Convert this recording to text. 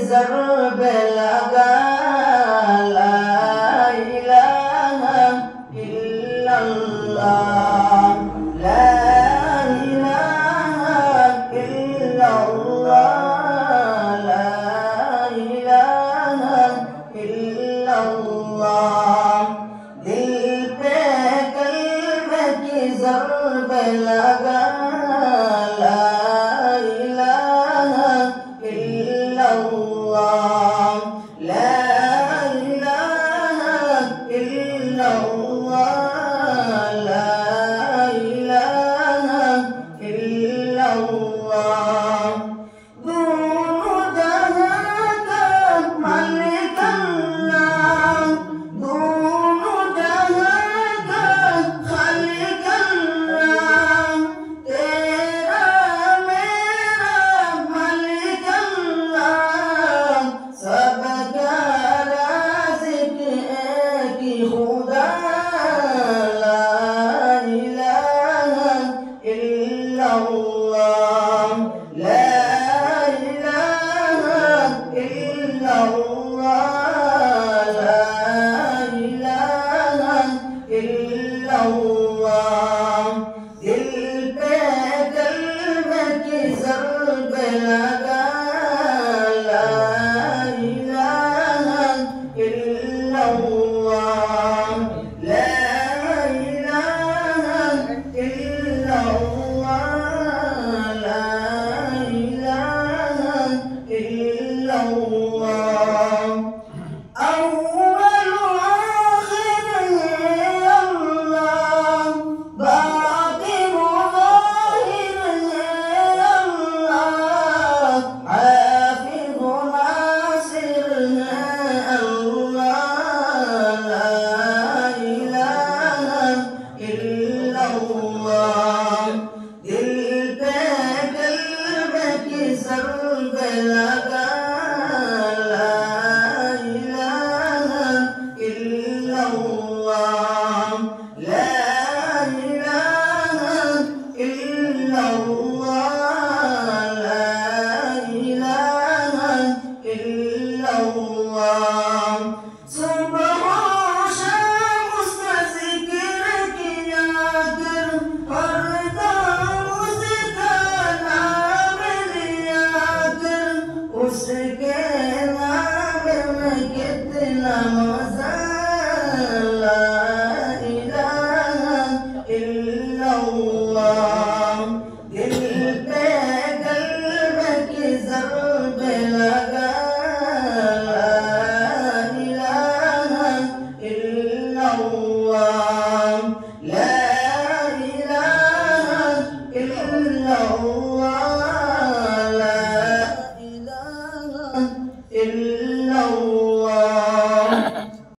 ज़रब लगा ला इलाहा इल्लल्लाह ला इलाहा इल्लल्लाह ला इलाहा इल्लल्लाह दिल पे कल्ब की ज़रब लगा ला इलाहा इल्लल्लाह ला इलाहा इल्लल्लाह ला इलाहा इल्लल्लाह दोनों जहां का मालिक अल्लाह दोनों जहां का खालिक अल्लाह तेरा मेरा मालिक अल्लाह सबका राज़िक एक ही खुदा ला इलाहा इल्लल्लाह